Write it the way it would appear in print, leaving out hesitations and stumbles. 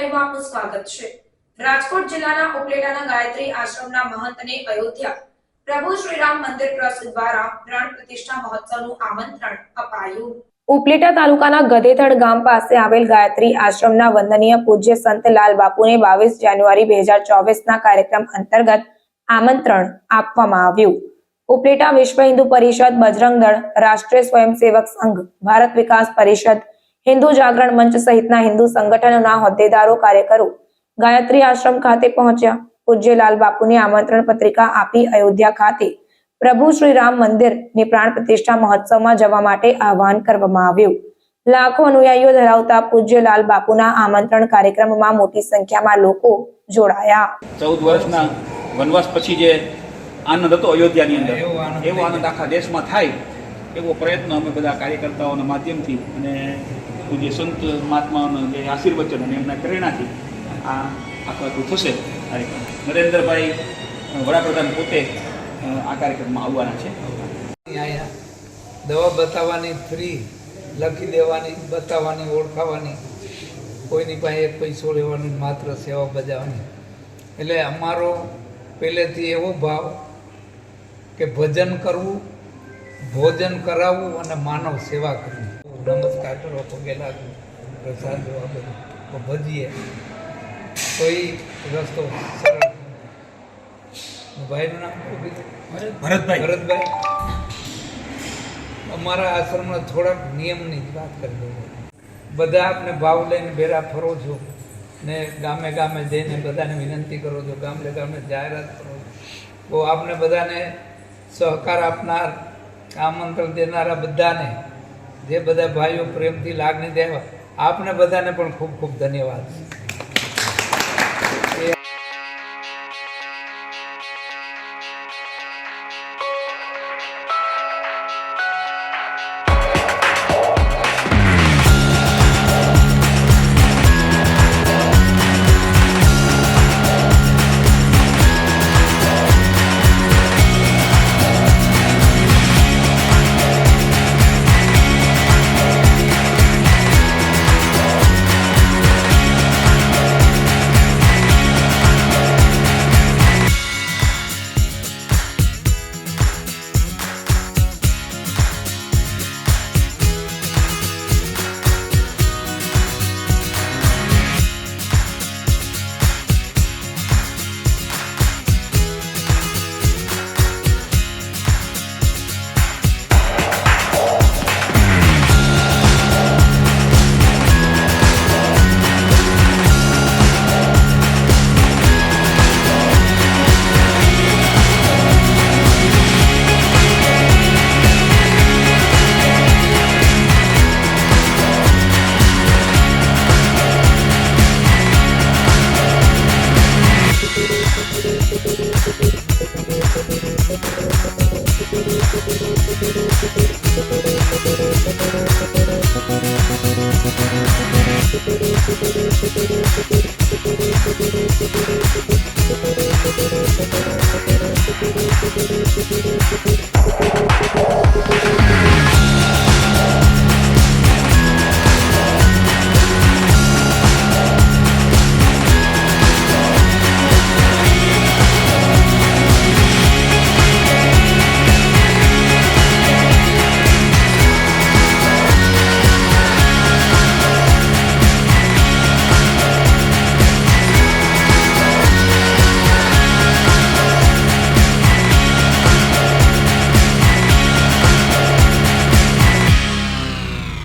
લાઈવમાં આપનું સ્વાગત છે। રાજકોટ જિલ્લાના ઉપલેટાના ગાયત્રી આશ્રમના મહંતને અયોધ્યા પ્રભુ શ્રીરામ મંદિર ટ્રસ્ટ દ્વારા પ્રાણ પ્રતિષ્ઠા મહોત્સવનું આમંત્રણ અપાયું। ઉપલેટા તાલુકાના ગધેથડ ગામ પાસે આવેલ ગાયત્રી આશ્રમના વંદનીય પૂજ્ય સંત લાલ બાપુને 22 જાન્યુઆરી 2024ના કાર્યક્રમ અંતર્ગત આમંત્રણ આપવામાં આવ્યું। ઉપલેટા વિશ્વ હિન્દુ પરિષદ, બજરંગ દળ, રાષ્ટ્રીય સ્વયંસેવક સંઘ, ભારત વિકાસ પરિષદ, હિન્દુ જાગરણ મંચ સહિતના હિન્દુ સંગઠનોના હોદ્દેદારો, કાર્યકરો ગાયત્રી આશ્રમ ખાતે પહોંચ્યા। પૂજ્ય લાલ બાપુને આમંત્રણ પત્રિકા આપી અયોધ્યા ખાતે પ્રભુ શ્રી રામ મંદિરની પ્રાણ પ્રતિષ્ઠા મહોત્સવમાં જવા માટે આહવાન કરવામાં આવ્યું। લાખો અનુયાયીઓ ધરાવતા પૂજ્ય લાલ બાપુના આમંત્રણ કાર્યક્રમમાં મોટી સંખ્યામાં લોકો જોડાયા। 14 વર્ષના વનવાસ પછી જે આનંદ હતો અયોધ્યાની અંદર, એવો આનંદ આખા દેશમાં થાય એવો પ્રયત્ન અમે બધા કાર્યકર્તાઓના માધ્યમથી અને પૂજ્ય સંત મહાત્માઓના જે આશીર્વચન અને એમના પ્રેરણાથી આ આખું થશે કાર્યક્રમ। નરેન્દ્રભાઈ વડાપ્રધાન પોતે આ કાર્યક્રમમાં આવવાના છે। અહીંયા દવા બતાવવાની, ફ્રી લખી દેવાની, બતાવવાની, ઓળખાવાની, કોઈની પાસે એક પૈસો લેવાની, માત્ર સેવા બજાવવાની। એટલે અમારો પહેલેથી એવો ભાવ કે ભજન કરવું, ભોજન કરાવવું અને માનવ સેવા કરવી। નમસ્કાર કરો, પગે લાગવું, પ્રસાદ જોવા બધું ભજીએ તો એ રસ્તો સરળ। ભાઈનું નામ ભરતભાઈ। અમારા આશ્રમના થોડાક નિયમની જ વાત કરી દઉં। બધા આપને ભાવ લઈને ભેરા ફરો છો ને ગામે ગામે જઈને બધાને વિનંતી કરો છો, ગામડે ગામડે જાહેરાત કરો છો, તો આપને બધાને સહકાર આપનાર, આમંત્રણ દેનારા બધાને, જે બધા ભાઈઓ પ્રેમથી લાગણી દેવા, આપને બધાને પણ ખૂબ ખૂબ ધન્યવાદ। Thank you.